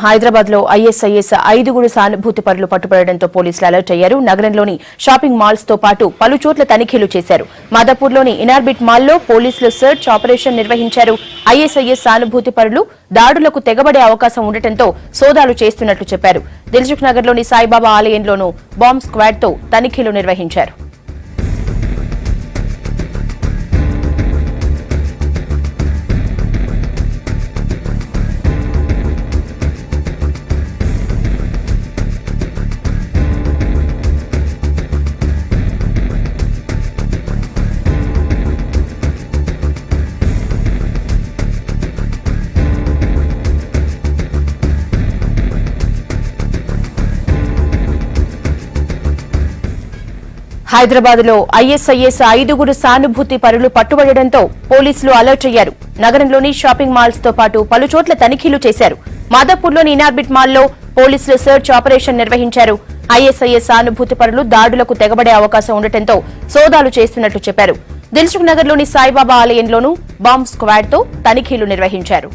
హైదరాబాద్ లో ఐఎస్ఐఎస్ 5 సానుభూతి పరులు పట్టుబడడంతో పోలీసులు అలర్ట్ అయ్యారు. నగరంలోని షాపింగ్ మాల్స్ తో పాటు పలు చోట్ల తనిఖీలు చేశారు. మాదాపూర్లోని ఇనార్బిట్ మాల్లో పోలీసులు సర్చ్ ఆపరేషన్ నిర్వహించారు. ఐఎస్ఐఎస్ సానుభూతి పరులు దాడులకు తెగబడే అవకాశం ఉండటంతో సోదాలు చేస్తున్నట్లు చెప్పారు. దిల్సుఖ్ నగర్ లోని సాయిబాబా ఆలయంలోనూ బాంబ్ స్క్వాడ్ తో తనిఖీలు నిర్వహించారు. హైదరాబాద్ లో ఐఎస్ఐఎస్ 5 సానుభూతి పరులు పట్టుబడడంతో పోలీసులు అలర్ట్ అయ్యారు. నగరంలోని షాపింగ్ మాల్స్ తో పాటు పలు చోట్ల తనిఖీలు చేశారు. మాదాపూర్లోని ఇనార్బిట్ మాల్లో పోలీసులు సర్చ్ ఆపరేషన్ నిర్వహించారు. ఐఎస్ఐఎస్ సానుభూతి పరులు దాడులకు తెగబడే అవకాశం ఉండటంతో సోదాలు చేస్తున్నట్లు చెప్పారు. దిల్సుఖ్ నగర్ లోని సాయిబాబా ఆలయంలోనూ బాంబ్ స్క్వాడ్ తో తనిఖీలు నిర్వహించారు.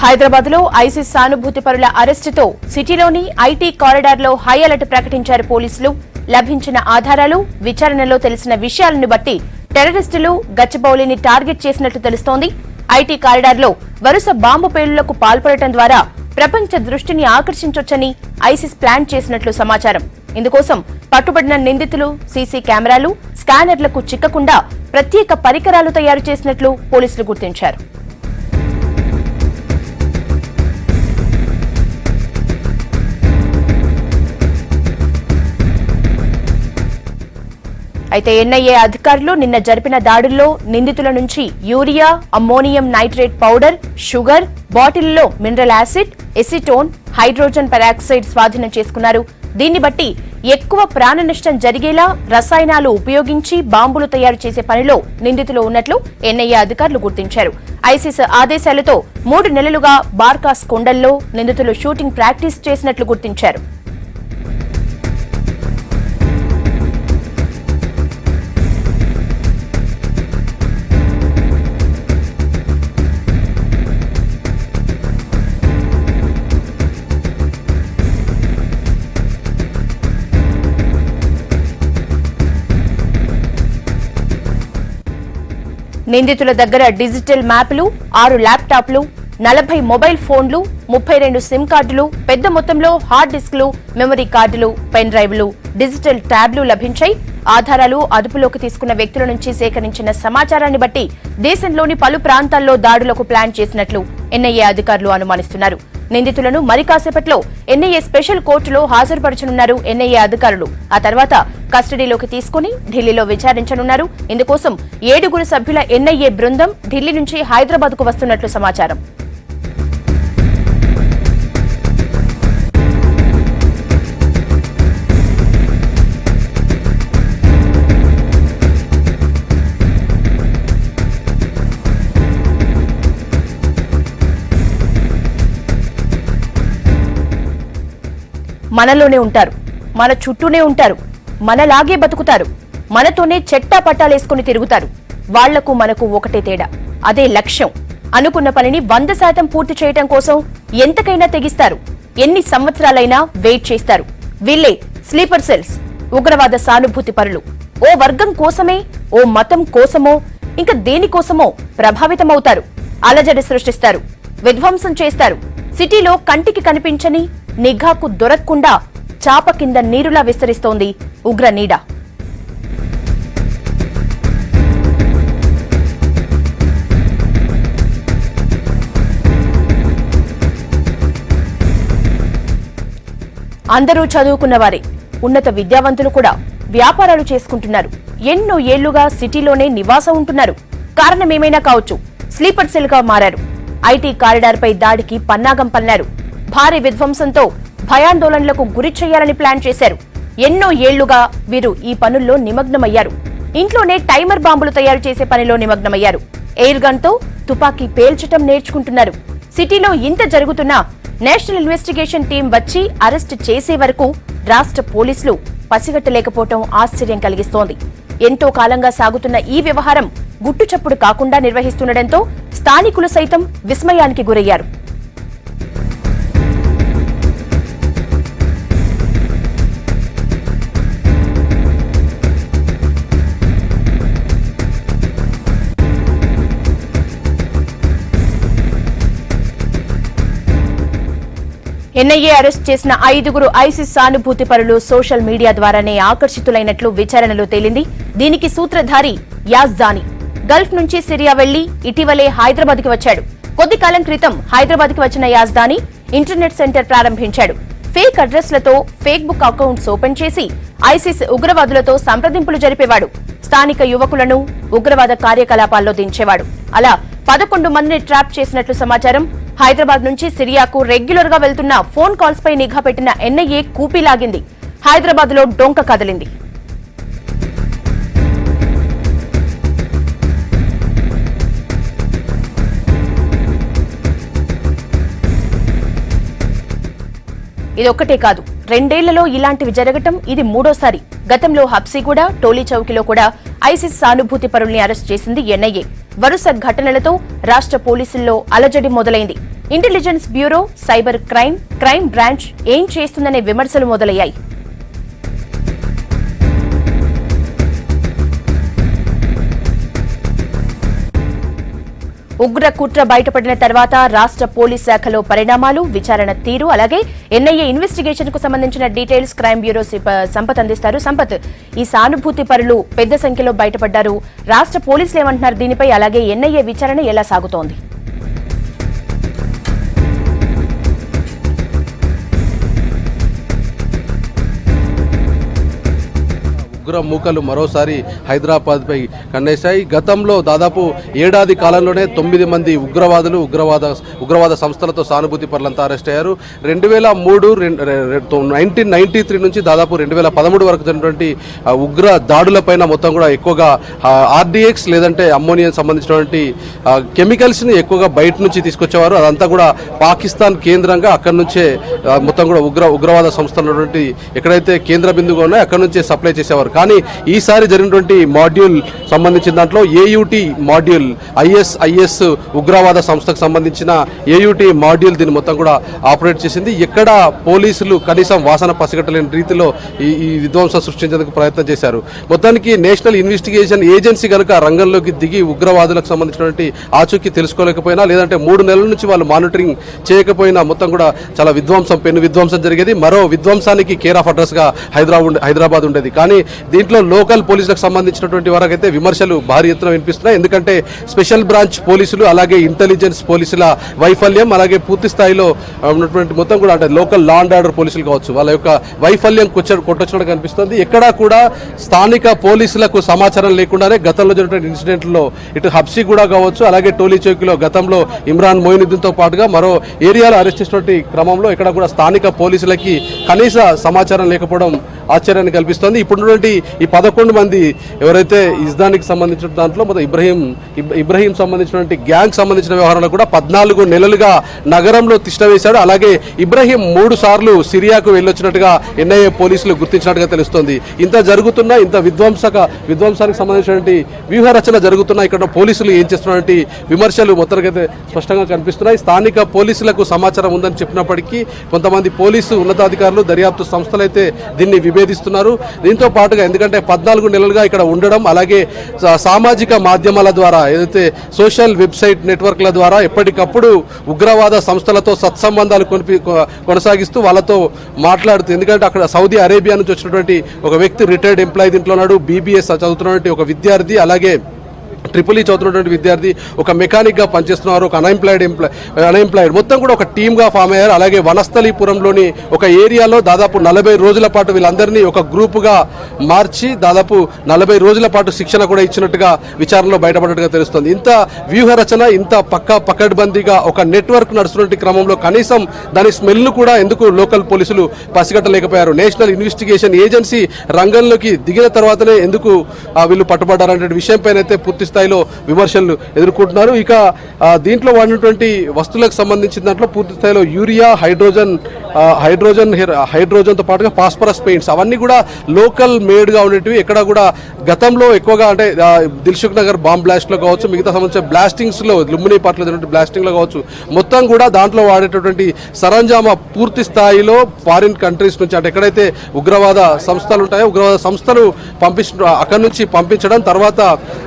హైదరాబాద్ లో ఐసిస్ సానుభూతి పరుల అరెస్టుతో సిటీలోని ఐటీ కారిడార్ లో హై అలర్ట్ ప్రకటించారు పోలీసులు. లభించిన ఆధారాలు, విచారణలో తెలిసిన విషయాలను బట్టి టెర్రరిస్టులు గచ్చిబౌలిని టార్గెట్ చేసినట్లు తెలుస్తోంది. ఐటీ కారిడార్ లో వరుస బాంబు పేలుళ్లకు పాల్పడటం ద్వారా ప్రపంచ దృష్టిని ఆకర్షించొచ్చని ఐసిస్ ప్లాన్ చేసినట్లు సమాచారం. ఇందుకోసం పట్టుబడిన నిందితులు సీసీ కెమెరాలు, స్కానర్లకు చిక్కకుండా ప్రత్యేక పరికరాలు తయారు చేసినట్లు పోలీసులు గుర్తించారు. అయితే ఎన్ఐఏ అధికారులు నిన్న జరిపిన దాడుల్లో నిందితుల నుంచి urea, ammonium nitrate powder, sugar, బాటిల్లో mineral acid, acetone, hydrogen peroxide స్వాధీనం చేసుకున్నారు. దీన్ని బట్టి ఎక్కువ ప్రాణ నష్టం జరిగేలా రసాయనాలు ఉపయోగించి బాంబులు తయారు చేసే పనిలో నిందితులు ఉన్నట్లు ఎన్ఐఏ అధికారులు గుర్తించారు. ఐసిస్ ఆదేశాలతో 3 నెలలుగా బార్కాస్ కొండల్లో నిందితులు షూటింగ్ ప్రాక్టీస్ చేసినట్లు గుర్తించారు. నిందితుల దగ్గర డిజిటల్ మ్యాప్లు, 6 ల్యాప్టాప్లు, 40 మొబైల్ ఫోన్లు, 32 సిమ్ కార్డులు, పెద్ద మొత్తంలో హార్డ్ డిస్క్లు, మెమరీ కార్డులు, పెన్ డ్రైవ్లు, డిజిటల్ ట్యాబ్లు లభించాయి. ఆధారాలు అదుపులోకి తీసుకున్న వ్యక్తుల నుంచి సేకరించిన సమాచారాన్ని బట్టి దేశంలోని పలు ప్రాంతాల్లో దాడులకు ప్లాన్ చేసినట్లు ఎన్ఐఏ అధికారులు అనుమానిస్తున్నారు. నిందితులను మరి కాసేపట్లో ఎన్ఐఏ స్పెషల్ కోర్టులో హాజరుపరచనున్నారు ఎన్ఐఏ అధికారులు. ఆ తర్వాత కస్టడీలోకి తీసుకుని ఢిల్లీలో విచారించనున్నారు. ఇందుకోసం 7 సభ్యుల ఎన్ఐఏ బృందం ఢిల్లీ నుంచి హైదరాబాద్ కు వస్తున్నట్లు సమాచారం. మనలోనే ఉంటారు, మన చుట్టూనే ఉంటారు, మనలాగే బతుకుతారు, మనతోనే చెట్టా పట్టాలేసుకుని తిరుగుతారు. వాళ్లకు మనకు ఒకటే తేడా, అదే లక్ష్యం. అనుకున్న పనిని 100% పూర్తి చేయటం కోసం ఎంతకైనా తెగిస్తారు. ఎన్ని సంవత్సరాలైనా వెయిట్ చేస్తారు. వీళ్లే స్లీపర్ సెల్స్, ఉగ్రవాద సానుభూతి పరులు. ఓ వర్గం కోసమే, ఓ మతం కోసమో, ఇంకా దేనికోసమో ప్రభావితమవుతారు. అలజడి సృష్టిస్తారు, విధ్వంసం చేస్తారు. సిటీలో కంటికి కనిపించని, నిఘాకు దొరకకుండా చాప కింద నీరులా విస్తరిస్తోంది ఉగ్ర నీడ. అందరూ చదువుకున్నవారే, ఉన్నత విద్యావంతులు కూడా వ్యాపారాలు చేసుకుంటున్నారు. ఎన్నో ఏళ్లుగా సిటీలోనే నివాసం ఉంటున్నారు. కారణమేమైనా కావచ్చు, స్లీపర్ సెల్ గా మారారు. ఐటీ కారిడార్ పై దాడికి పన్నాగం పన్నారు. భారీ విధ్వంసంతో భయాందోళనలకు గురి చేయాలని ప్లాన్ చేశారు. ఎన్నో ఏళ్లుగా వీరు ఈ పనుల్లో నిమగ్నమయ్యారు. ఇంట్లోనే టైమర్ బాంబులు తయారు చేసే పనిలో నిమగ్నమయ్యారు. ఎయిర్ గన్ తో తుపాకీ పేల్చటం నేర్చుకుంటున్నారు. సిటీలో ఇంత జరుగుతున్నా నేషనల్ ఇన్వెస్టిగేషన్ టీం వచ్చి అరెస్ట్ చేసే వరకు రాష్ట్ర పోలీసులు పసిగట్టలేకపోవటం ఆశ్చర్యం కలిగిస్తోంది. ఎంతో కాలంగా సాగుతున్న ఈ వ్యవహారం గుట్టుచప్పుడు కాకుండా నిర్వహిస్తుండటంతో స్థానికులు సైతం విస్మయానికి గురయ్యారు. ఎన్ఐఏ అరెస్ట్ చేసిన 5గురు ఐసిస్ సానుభూతి పరులు సోషల్ మీడియా ద్వారానే ఆకర్షితులైనట్లు విచారణలో తేలింది. దీనికి సూత్రధారి యాజ్దాని గల్ఫ్ నుంచి సిరియా వెళ్లి ఇటీవలే హైదరాబాద్ కి వచ్చాడు. కొద్ది కాలం క్రితం హైదరాబాద్ కి వచ్చిన యాజ్దాని ఇంటర్నెట్ సెంటర్ ప్రారంభించాడు. ఫేక్ అడ్రస్లతో ఫేక్ బుక్ అకౌంట్స్ ఓపెన్ చేసి ఐసిస్ ఉగ్రవాదులతో సంప్రదింపులు జరిపేవాడు. స్థానిక యువకులను ఉగ్రవాద కార్యకలాపాల్లో దించేవాడు. అలా 11 మందిని ట్రాప్ చేసినట్లు సమాచారం. హైదరాబాద్ నుంచి సిరియాకు రెగ్యులర్ గా వెళ్తున్న ఫోన్ కాల్స్ పై నిఘా పెట్టిన ఎన్ఐఏ కూపీలాగింది. హైదరాబాద్ లో డొంక కదిలింది. ఇదొక్కటే కాదు, 2 ఏళ్లలో ఇలాంటివి జరగటం ఇది 3వసారి. గతంలో హబ్సిగూడ, టోలీ చౌకీలో కూడా ఐసిస్ సానుభూతి పరుల్ని అరెస్ట్ చేసింది ఎన్ఐఏ. వరుస ఘటనలతో రాష్ట్ర పోలీసుల్లో అలజడి మొదలైంది. Intelligence bureau, cyber crime branch ఏం చేస్తుందనే విమర్శలు మొదలయ్యాయి. ఉగ్ర కుట్ర బయటపడిన తర్వాత రాష్ట్ర పోలీస్ శాఖలో పరిణామాలు, విచారణ తీరు, అలాగే ఎన్ఐఏ ఇన్వెస్టిగేషన్ కు సంబంధించిన డీటెయిల్స్ క్రైమ్ బ్యూరో సంపత్ అందిస్తారు. సంపత్, ఈ సానుభూతి పరులు పెద్ద సంఖ్యలో బయటపడ్డారు. రాష్ట్ర పోలీసులు ఏమంటున్నారు దీనిపై? అలాగే ఎన్ఐఏ విచారణ ఎలా సాగుతోంది? ఉగ్ర మూకలు మరోసారి హైదరాబాద్పై కన్నేశాయి. గతంలో దాదాపు ఏడాది కాలంలోనే 9 మంది ఉగ్రవాద సంస్థలతో సానుభూతి పరులంతా అరెస్ట్ అయ్యారు. 1993 నుంచి దాదాపు 2013 వరకు జరిగినటువంటి ఉగ్ర దాడులపైన మొత్తం కూడా ఎక్కువగా ఆర్డీఎక్స్ లేదంటే అమ్మోనియా సంబంధించినటువంటి కెమికల్స్ని ఎక్కువగా బయట నుంచి తీసుకొచ్చేవారు. అదంతా కూడా పాకిస్తాన్ కేంద్రంగా అక్కడి నుంచే మొత్తం కూడా ఉగ్రవాద సంస్థలు ఎక్కడైతే కేంద్ర బిందుగా ఉన్నాయో అక్కడి నుంచే సప్లై చేసేవారు. కానీ ఈసారి జరిగినటువంటి మాడ్యూల్ సంబంధించిన దాంట్లో ఏయుటి మాడ్యూల్ ఐఎస్ ఉగ్రవాద సంస్థకు సంబంధించిన ఏయుటి మాడ్యూల్ దీన్ని మొత్తం కూడా ఆపరేట్ చేసింది. ఎక్కడ పోలీసులు కనీసం వాసన పసిగట్టలేని రీతిలో ఈ విధ్వంసం సృష్టించేందుకు ప్రయత్నం చేశారు. మొత్తానికి నేషనల్ ఇన్వెస్టిగేషన్ ఏజెన్సీ కనుక రంగంలోకి దిగి ఉగ్రవాదులకు సంబంధించినటువంటి ఆచూకీ తెలుసుకోలేకపోయినా, లేదంటే 3 నెలల నుంచి వాళ్ళు మానిటరింగ్ చేయకపోయినా మొత్తం కూడా చాలా పెను విధ్వంసం జరిగేది. మరో విధ్వంసానికి కేర్ ఆఫ్ అడ్రస్ గా హైదరాబాద్ ఉండేది. కానీ దీంట్లో లోకల్ పోలీసులకు సంబంధించినటువంటి వరకైతే విమర్శలు భారీ ఎత్తున వినిపిస్తున్నాయి. ఎందుకంటే స్పెషల్ బ్రాంచ్ పోలీసులు అలాగే ఇంటెలిజెన్స్ పోలీసుల వైఫల్యం, అలాగే పూర్తి స్థాయిలో ఉన్నటువంటి మొత్తం కూడా అంటే లోకల్ లా అండ్ ఆర్డర్ పోలీసులు కావచ్చు, వాళ్ళ యొక్క వైఫల్యం కొట్టొచ్చినట్టు కనిపిస్తుంది. ఎక్కడా కూడా స్థానిక పోలీసులకు సమాచారం లేకుండానే గతంలో జరిగినటువంటి ఇన్సిడెంట్లో ఇటు హబ్సిగూడ కావచ్చు, అలాగే టోలీ చౌకీలో గతంలో ఇమ్రాన్ మొయినుద్దీన్తో పాటుగా మరో ఏరియాలో అరెస్ట్ చేసినటువంటి క్రమంలో ఇక్కడ కూడా స్థానిక పోలీసులకి కనీస సమాచారం లేకపోవడం ఆశ్చర్యాన్ని కల్పిస్తోంది. ఇప్పుడున్నటువంటి ఈ 11 మంది ఎవరైతే ఇజ్దానికి సంబంధించిన దాంట్లో మొత్తం ఇబ్రహీం సంబంధించినటువంటి గ్యాంగ్ సంబంధించిన వ్యవహారంలో కూడా 14 నెలలుగా నగరంలో తిష్టవేశాడు. అలాగే ఇబ్రహీం 3 సార్లు సిరియాకు వెళ్ళొచ్చినట్టుగా ఎన్ఐఏ పోలీసులు గుర్తించినట్టుగా తెలుస్తోంది. ఇంత జరుగుతున్నా, ఇంత విధ్వంసానికి సంబంధించినటువంటి వ్యూహరచన జరుగుతున్నా ఇక్కడ పోలీసులు ఏం చేస్తున్నటువంటి విమర్శలు మొత్తానికైతే స్పష్టంగా కనిపిస్తున్నాయి. స్థానిక పోలీసులకు సమాచారం ఉందని చెప్పినప్పటికీ కొంతమంది పోలీసు ఉన్నతాధికారులు, దర్యాప్తు సంస్థలు అయితే దీన్ని విభేదిస్తున్నారు. దీంతో పాటుగా ఎందుకంటే 14 నెలలుగా ఇక్కడ ఉండడం, అలాగే సామాజిక మాధ్యమాల ద్వారా ఏదైతే సోషల్ వెబ్సైట్ నెట్వర్క్ల ద్వారా ఎప్పటికప్పుడు ఉగ్రవాద సంస్థలతో సత్సంబంధాలు కొనసాగిస్తూ వాళ్ళతో మాట్లాడుతూ, ఎందుకంటే అక్కడ సౌదీ అరేబియా నుంచి వచ్చినటువంటి ఒక వ్యక్తి రిటైర్డ్ ఎంప్లాయీ దీంట్లో ఉన్నాడు, బీబీఎస్ చదువుతున్నటువంటి ఒక విద్యార్థి, అలాగే ట్రిపుల్ ఈ చదువుతున్నటువంటి విద్యార్థి, ఒక మెకానిక్ గా పనిచేస్తున్నారు, ఒక అన్ఎంప్లాయిడ్ మొత్తం కూడా ఒక టీమ్ గా ఫామ్ అయ్యారు. అలాగే వనస్థలీపురంలోని ఒక ఏరియాలో దాదాపు 40 రోజుల పాటు వీళ్ళందరినీ ఒక గ్రూప్ గా మార్చి దాదాపు 40 రోజుల పాటు శిక్షణ కూడా ఇచ్చినట్టుగా విచారణలో బయటపడినట్టుగా తెలుస్తుంది. ఇంత వ్యూహరచన, ఇంత పకడ్బందీగా ఒక నెట్వర్క్ నడుస్తున్న క్రమంలో కనీసం దాని స్మెల్ ను కూడా ఎందుకు లోకల్ పోలీసులు పసిగట్టలేకపోయారు? నేషనల్ ఇన్వెస్టిగేషన్ ఏజెన్సీ రంగంలోకి దిగిన తర్వాతనే ఎందుకు వీళ్ళు పట్టుబడ్డారనే విషయంపైన అయితే పూర్తి స్థాయిలో విమర్శలు ఎదుర్కొంటున్నారు. ఇక దీంట్లో వాడినటువంటి వస్తువులకు సంబంధించిన దాంట్లో పూర్తి స్థాయిలో యూరియా, హైడ్రోజన్తో పాటుగా ఫాస్ఫరస్ పెయింట్స్ అవన్నీ కూడా లోకల్ మేడ్గా ఉండేటివి. ఎక్కడ కూడా గతంలో ఎక్కువగా అంటే దిల్సుఖ్ నగర్ బాంబ్ బ్లాస్ట్లో కావచ్చు, మిగతా సంబంధించిన బ్లాస్టింగ్స్లో లుంబిని పార్ట్లో జరిగిన బ్లాస్టింగ్లో కావచ్చు, మొత్తం కూడా దాంట్లో వాడేటటువంటి సరంజామా పూర్తి స్థాయిలో ఫారిన్ కంట్రీస్ నుంచి అంటే ఎక్కడైతే ఉగ్రవాద సంస్థలు ఉంటాయో ఉగ్రవాద సంస్థలు అక్కడి నుంచి పంపించడం, తర్వాత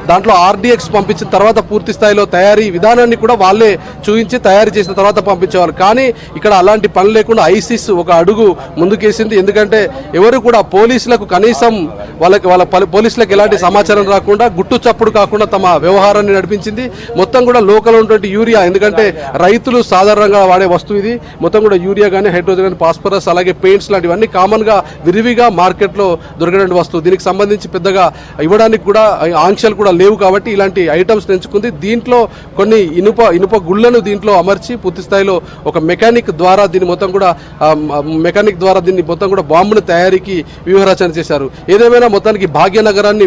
దాంట్లో ఆర్డీఎక్స్ పంపించిన తర్వాత పూర్తి స్థాయిలో తయారీ విధానాన్ని కూడా వాళ్ళే చూపించి తయారు చేసిన తర్వాత పంపించేవారు. కానీ ఇక్కడ అలాంటి పని లేకుండా ఐసిస్ ఒక అడుగు ముందుకేసింది. ఎందుకంటే ఎవరు కూడా పోలీసులకు కనీసం వాళ్ళ పోలీసులకు ఎలాంటి సమాచారం రాకుండా గుట్టు చప్పుడు కాకుండా తమ వ్యవహారాన్ని నడిపించింది. మొత్తం కూడా లోకల్ ఉన్నటువంటి యూరియా, ఎందుకంటే రైతులు సాధారణంగా వాడే వస్తువు ఇది, మొత్తం కూడా యూరియా కానీ హైడ్రోజన్ కానీ ఫాస్ఫరస్ అలాగే పెయింట్స్ లాంటివన్నీ కామన్ గా విరివిగా మార్కెట్లో దొరికినటువంటి వస్తువు. దీనికి సంబంధించి పెద్దగా ఇవ్వడానికి కూడా ఆంక్షలు కూడా లేవు కాబట్టి ఇలాంటి ఐటమ్స్ ఎంచుకుంది. దీంట్లో కొన్ని ఇనుప గుళ్లను దీంట్లో అమర్చి పూర్తి స్థాయిలో ఒక మెకానిక్ ద్వారా దీన్ని మొత్తం కూడా బాంబును తయారీకి వ్యూహరచన చేశారు. ఏదేమైనా మొత్తానికి భాగ్యనగరాన్ని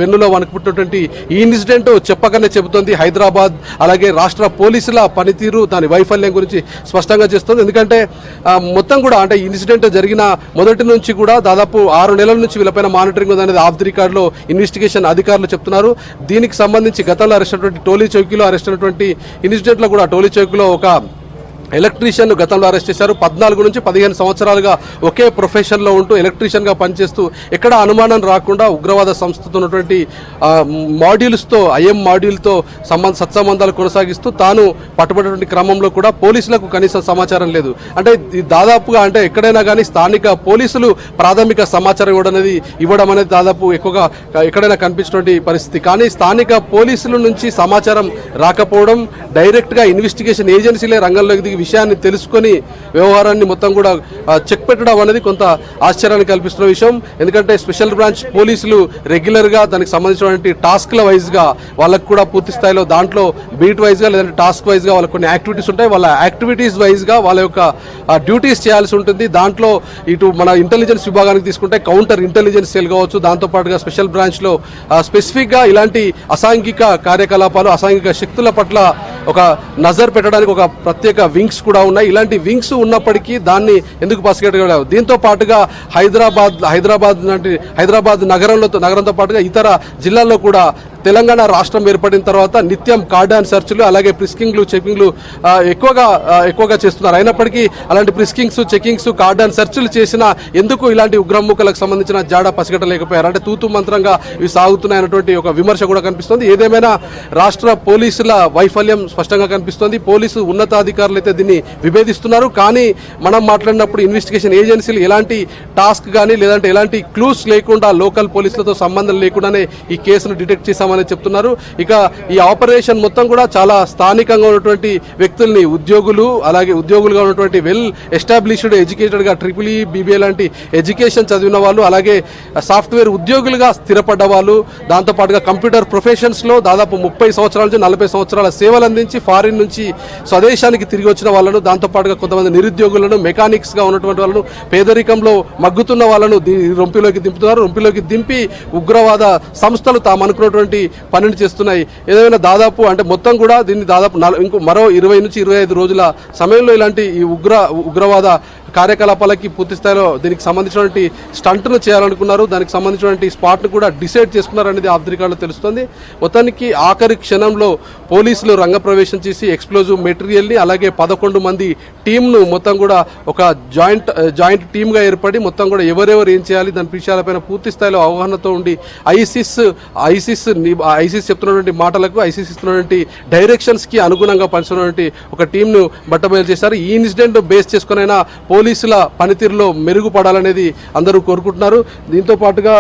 వెన్నులో వణుకుతున్నటువంటి ఈ ఇన్సిడెంట్ చెప్పకనే చెబుతోంది. హైదరాబాద్ అలాగే రాష్ట్ర పోలీసుల పనితీరు దాని వైఫల్యం గురించి స్పష్టంగా చేస్తుంది. ఎందుకంటే మొత్తం కూడా అంటే ఇన్సిడెంట్ జరిగిన మొదటి నుంచి కూడా దాదాపు 6 నెలల నుంచి వీళ్ళపైన మానిటరింగ్ ఉందనేది ఆఫ్ ది రికార్డ్ లో ఇన్వెస్టిగేషన్ అధికారులు చెప్తున్నారు. దీనికి సంబంధించి గతంలో అరెస్ట్ అయినటువంటి టోలీ చౌకీలో అరెస్ట్ అయినటువంటి ఇన్సిడెంట్ లో కూడా టోలీ చౌకీలో ఒక ఎలక్ట్రీషియన్ గతంలో అరెస్ట్ చేశారు. 14 నుంచి 15 సంవత్సరాలుగా ఒకే ప్రొఫెషన్లో ఉంటూ ఎలక్ట్రీషియన్గా పనిచేస్తూ ఎక్కడ అనుమానం రాకుండా ఉగ్రవాద సంస్థతో ఉన్నటువంటి మాడ్యూల్స్తో ఐఎం మాడ్యూల్తో సత్సంబంధాలు కొనసాగిస్తూ తాను పట్టుబడినటువంటి క్రమంలో కూడా పోలీసులకు కనీసం సమాచారం లేదు. అంటే దాదాపుగా అంటే ఎక్కడైనా కానీ స్థానిక పోలీసులు ప్రాథమిక సమాచారం ఇవ్వడం అనేది దాదాపు ఎక్కువగా ఎక్కడైనా కనిపించినటువంటి పరిస్థితి. కానీ స్థానిక పోలీసుల నుంచి సమాచారం రాకపోవడం, డైరెక్ట్గా ఇన్వెస్టిగేషన్ ఏజెన్సీలే రంగంలోకి దిగి విషయాన్ని తెలుసుకొని వ్యవహారాన్ని మొత్తం కూడా చెక్ పెట్టడం అనేది కొంత ఆశ్చర్యాన్ని కల్పిస్తున్న విషయం. ఎందుకంటే స్పెషల్ బ్రాంచ్ పోలీసులు రెగ్యులర్ గా దానికి సంబంధించినటువంటి టాస్క్ల వైజ్ గా వాళ్ళకు కూడా పూర్తి స్థాయిలో దాంట్లో బీట్ వైజ్ గా లేదంటే టాస్క్ వైజ్ గా వాళ్ళకి కొన్ని యాక్టివిటీస్ ఉంటాయి. వాళ్ళ యాక్టివిటీస్ వైజ్ గా వాళ్ళ యొక్క డ్యూటీస్ చేయాల్సి ఉంటుంది. దాంట్లో ఇటు మన ఇంటెలిజెన్స్ విభాగానికి తీసుకుంటే కౌంటర్ ఇంటెలిజెన్స్ సెల్ కావచ్చు, దాంతో పాటుగా స్పెషల్ బ్రాంచ్ లో స్పెసిఫిక్ గా ఇలాంటి అసాంఘిక కార్యకలాపాలు, అసాంఘిక శక్తుల పట్ల ఒక నజర్ పెట్టడానికి ఒక ప్రత్యేక వింగ్స్ కూడా ఉన్నాయి. ఇలాంటి వింగ్స్ ఉన్నప్పటికీ దాన్ని ఎందుకు పసిగట్టగలవు? దీంతో పాటుగా హైదరాబాద్ నగరంతో పాటుగా ఇతర జిల్లాల్లో కూడా తెలంగాణ రాష్ట్రం ఏర్పడిన తర్వాత నిత్యం కార్డాన్ సెర్చ్లు అలాగే ప్రిస్కింగ్లు చెకింగ్లు ఎక్కువగా చేస్తున్నారు. అయినప్పటికీ అలాంటి ప్రిస్కింగ్స్ చెకింగ్స్ కార్డాన్ సెర్చ్లు చేసినా ఎందుకు ఇలాంటి ఉగ్రముఖలకు సంబంధించిన జాడ పసిగట్టలేకపోయారు? అంటే తూతు మంత్రంగా ఇవి సాగుతున్నాయన్నటువంటి ఒక విమర్శ కూడా కనిపిస్తుంది. ఏదేమైనా రాష్ట్ర పోలీసుల వైఫల్యం స్పష్టంగా కనిపిస్తుంది. పోలీసు ఉన్నతాధికారులు అయితే దీన్ని విభేదిస్తున్నారు. కానీ మనం మాట్లాడినప్పుడు ఇన్వెస్టిగేషన్ ఏజెన్సీలు ఎలాంటి టాస్క్ కానీ లేదంటే ఎలాంటి క్లూస్ లేకుండా లోకల్ పోలీసులతో సంబంధం లేకుండానే ఈ కేసును డిటెక్ట్ చేశామని చెప్తున్నారు. ఇక ఈ ఆపరేషన్ మొత్తం కూడా చాలా స్థానికంగా ఉన్నటువంటి వ్యక్తుల్ని ఉద్యోగులుగా ఉన్నటువంటి వెల్ ఎస్టాబ్లిష్డ్ ఎడ్యుకేటెడ్ గా ట్రిపుల్ BBA లాంటి ఎడ్యుకేషన్ చదివిన వాళ్ళు, అలాగే సాఫ్ట్వేర్ ఉద్యోగులుగా స్థిరపడ్డ వాళ్ళు, దాంతో పాటుగా కంప్యూటర్ ప్రొఫెషన్స్ లో దాదాపు 30 సంవత్సరాల నుంచి 40 సంవత్సరాల సేవలు అందించి ఫారిన్ నుంచి స్వదేశానికి తిరిగి వచ్చిన వాళ్ళను, దాంతో పాటుగా కొంతమంది నిరుద్యోగులను, మెకానిక్స్ గా ఉన్నటువంటి వాళ్ళను, పేదరికంలో మగ్గుతున్న వాళ్ళను రొంపిలోకి దింపుతున్నారు. రొంపిలోకి దింపి ఉగ్రవాద సంస్థలు తాము అనుకున్నటువంటి పనిని చేస్తున్నాయి. ఏదైనా దాదాపు అంటే మొత్తం కూడా దీన్ని దాదాపు మరో 20 నుంచి 25 రోజుల సమయంలో ఇలాంటి ఈ ఉగ్రవాద కార్యకలాపాలకి పూర్తి స్థాయిలో దీనికి సంబంధించినటువంటి స్టంట్ను చేయాలనుకున్నారు. దానికి సంబంధించినటువంటి స్పాట్ను కూడా డిసైడ్ చేసుకున్నారు అనేది ఆఫ్ ది రికార్డులో తెలుస్తుంది. మొత్తానికి ఆఖరి క్షణంలో పోలీసులు రంగప్రవేశం చేసి ఎక్స్ప్లోజివ్ మెటీరియల్ని అలాగే 11 మంది టీంను మొత్తం కూడా ఒక జాయింట్ టీమ్గా ఏర్పడి మొత్తం కూడా ఎవరెవరు ఏం చేయాలి దాని విషయాలపైన పూర్తి స్థాయిలో అవగాహనతో ఉండి ఐసిస్ చెప్తున్నటువంటి మాటలకు, ఐసిస్ ఇస్తున్నటువంటి డైరెక్షన్స్ కి అనుగుణంగా పనిచేస్తున్నటువంటి ఒక టీంను బట్టబయలు చేశారు. ఈ ఇన్సిడెంట్ బేస్ చేసుకునైనా పోలీసుల పనితీరులో మెరుగుపడాలనేది అందరూ కోరుకుంటున్నారు. దీంతో పాటుగా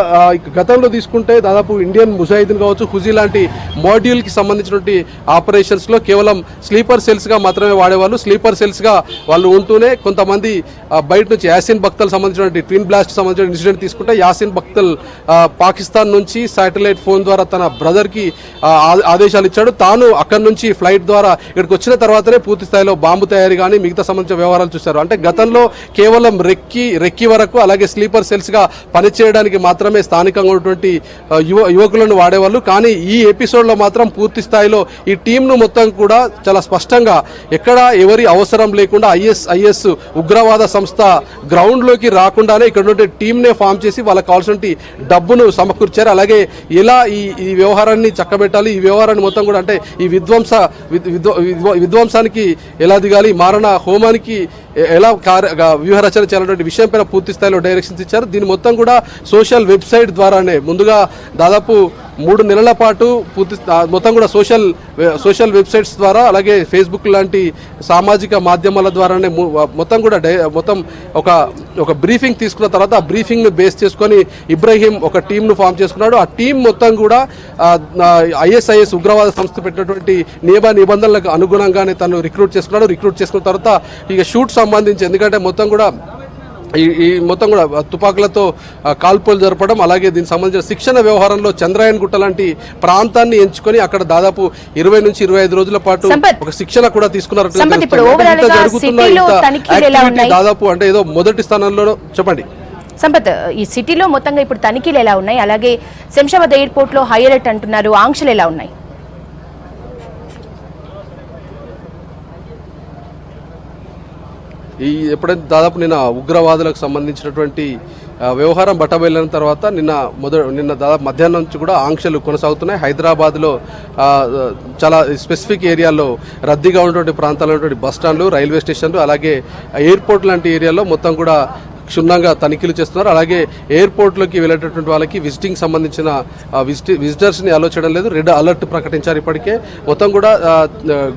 గతంలో తీసుకుంటే దాదాపు ఇండియన్ ముజాహిదీన్ కావచ్చు, హుజీ లాంటి మాడ్యూల్ కి సంబంధించినటువంటి ఆపరేషన్స్ లో కేవలం స్లీపర్ సెల్స్ గా మాత్రమే వాడేవాళ్ళు. స్లీపర్ సెల్స్ గా వాళ్ళు ఉంటూనే కొంతమంది బయట నుంచి యాసిన్ బక్తల్ సంబంధించినటువంటి ట్విన్ బ్లాస్ట్ సంబంధించిన ఇన్సిడెంట్ తీసుకుంటే యాసిన్ బక్తల్ పాకిస్తాన్ నుంచి శాటిలైట్ ఫోన్ ద్వారా తన బ్రదర్ కి ఆదేశాలు ఇచ్చాడు. తాను అక్కడి నుంచి ఫ్లైట్ ద్వారా ఇక్కడికి వచ్చిన తర్వాతనే పూర్తి స్థాయిలో బాంబు తయారీ కానీ మిగతా సంబంధించిన వ్యవహారాలు చూశారు. అంటే గతంలో కేవలం రెక్కి వరకు అలాగే స్లీపర్ సెల్స్గా పనిచేయడానికి మాత్రమే స్థానికంగా ఉన్నటువంటి యువకులను వాడేవాళ్ళు. కానీ ఈ ఎపిసోడ్లో మాత్రం పూర్తి స్థాయిలో ఈ టీంను మొత్తం కూడా చాలా స్పష్టంగా ఎక్కడ ఎవరి అవసరం లేకుండా ఐఎస్ ఉగ్రవాద సంస్థ గ్రౌండ్లోకి రాకుండానే ఇక్కడ ఉన్న టీంనే ఫామ్ చేసి వాళ్ళకి కావాల్సిన డబ్బును సమకూర్చారు. అలాగే ఎలా ఈ వ్యవహారాన్ని చక్కబెట్టాలి, ఈ వ్యవహారాన్ని మొత్తం కూడా అంటే ఈ విధ్వంసానికి ఎలా దిగాలి, మారణ హోమానికి ఎలా వ్యూహరచన చేయాలనే విషయంపైన పూర్తి స్థాయిలో డైరెక్షన్స్ ఇచ్చారు. దీని మొత్తం కూడా సోషల్ వెబ్సైట్ ద్వారానే ముందుగా దాదాపు 3 నెలల పాటు మొత్తం కూడా సోషల్ వెబ్సైట్స్ ద్వారా అలాగే ఫేస్బుక్ లాంటి సామాజిక మాధ్యమాల ద్వారానే మొత్తం కూడా మొత్తం ఒక బ్రీఫింగ్ తీసుకున్న తర్వాత ఆ బ్రీఫింగ్ ను బేస్ చేసుకొని ఇబ్రహీం ఒక టీంను ఫామ్ చేసుకున్నాడు. ఆ టీం మొత్తం కూడా ఐఎస్ఐఎస్ ఉగ్రవాద సంస్థ పెట్టినటువంటి నిబంధనలకు అనుగుణంగానే తను రిక్రూట్ చేసుకున్న తర్వాత ఇక షూట్ సంబంధించి ఎందుకంటే మొత్తం కూడా ఈ మొత్తం కూడా తుపాకులతో కాల్పులు జరపడం అలాగే దీనికి సంబంధించిన శిక్షణ వ్యవహారంలో చంద్రాయన్ గుట్ట లాంటి ప్రాంతాన్ని ఎంచుకొని అక్కడ దాదాపు 20 నుంచి 25 రోజుల పాటు ఒక శిక్షణ కూడా తీసుకున్నారు. దాదాపు అంటే ఏదో మొదటి స్థానంలో చెప్పండి సంపత్, ఈ సిటీలో మొత్తంగా ఇప్పుడు తనిఖీలు ఎలా ఉన్నాయి? అలాగే శంషాబాద్ ఎయిర్పోర్ట్ లో హై అలర్ట్ అంటున్నారు, ఆంక్షలు ఎలా ఉన్నాయి? ఎప్పుడైతే దాదాపు నిన్న ఉగ్రవాదులకు సంబంధించినటువంటి వ్యవహారం బట్టబయలిన తర్వాత నిన్న దాదాపు మధ్యాహ్నం నుంచి కూడా ఆంక్షలు కొనసాగుతున్నాయి. హైదరాబాద్లో చాలా స్పెసిఫిక్ ఏరియాల్లో రద్దీగా ఉన్నటువంటి ప్రాంతాల్లో ఉన్నటువంటి బస్ స్టాండ్లు, రైల్వే స్టేషన్లు అలాగే ఎయిర్పోర్ట్ లాంటి ఏరియాలో మొత్తం కూడా క్షుణ్ణంగా తనిఖీలు చేస్తున్నారు. అలాగే ఎయిర్పోర్ట్లోకి వెళ్ళేటటువంటి వాళ్ళకి విజిటింగ్ సంబంధించిన విజిటర్స్ని అలో చేయడం లేదు. రెడ్ అలర్ట్ ప్రకటించారు. ఇప్పటికే మొత్తం కూడా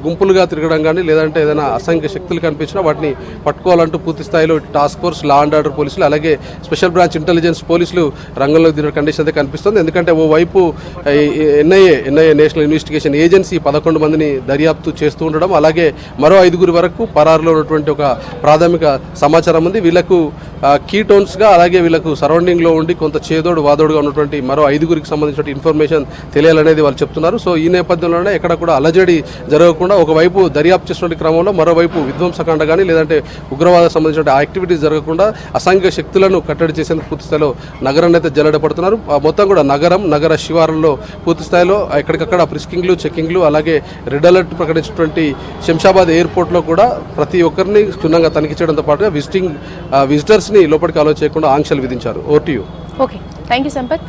గుంపులుగా తిరగడం కానీ లేదంటే ఏదైనా అసంఖ్య శక్తులు కనిపించినా వాటిని పట్టుకోవాలంటూ పూర్తి స్థాయిలో task force, law and order పోలీసులు అలాగే స్పెషల్ బ్రాంచ్ ఇంటెలిజెన్స్ పోలీసులు రంగంలోకి దిగిన కండిషన్ అయితే కనిపిస్తుంది. ఎందుకంటే ఓవైపు ఎన్ఐఏ నేషనల్ ఇన్వెస్టిగేషన్ ఏజెన్సీ 11 మందిని దర్యాప్తు చేస్తూ ఉండడం, అలాగే మరో 5 వరకు పరారులో ఉన్నటువంటి ఒక ప్రాథమిక సమాచారం ఉంది. వీళ్లకు కీ టోన్స్గా అలాగే వీళ్ళకు సరౌండింగ్లో ఉండి కొంత చేదోడు వాదోడుగా ఉన్నటువంటి మరో 5 సంబంధించిన ఇన్ఫర్మేషన్ తెలియాలనేది వాళ్ళు చెప్తున్నారు. సో ఈ నేపథ్యంలోనే ఎక్కడ కూడా అలజడి జరగకుండా ఒకవైపు దర్యాప్తు చేసినటువంటి క్రమంలో మరోవైపు విధ్వంసకాండ కానీ లేదంటే ఉగ్రవాద సంబంధించిన యాక్టివిటీస్ జరగకుండా అసంఖ్య శక్తులను కట్టడి చేసేందుకు పూర్తి స్థాయిలో నగరాన్ని అయితే జల్లెడపడుతున్నారు. మొత్తం కూడా నగర శివారుల్లో పూర్తి స్థాయిలో ఎక్కడికక్కడ ఫ్రిస్కింగ్లు, చెక్కింగ్లు అలాగే రెడ్ అలర్ట్ ప్రకటించినటువంటి శంషాబాద్ ఎయిర్పోర్ట్లో కూడా ప్రతి ఒక్కరిని క్షుణ్ణంగా తనిఖీ చేయడంతో పాటుగా విజిటర్స్ లోపలికి అలో చేయకుండా ఆంక్షలు విధించారు. Over to you. Okay, thank you Sampath.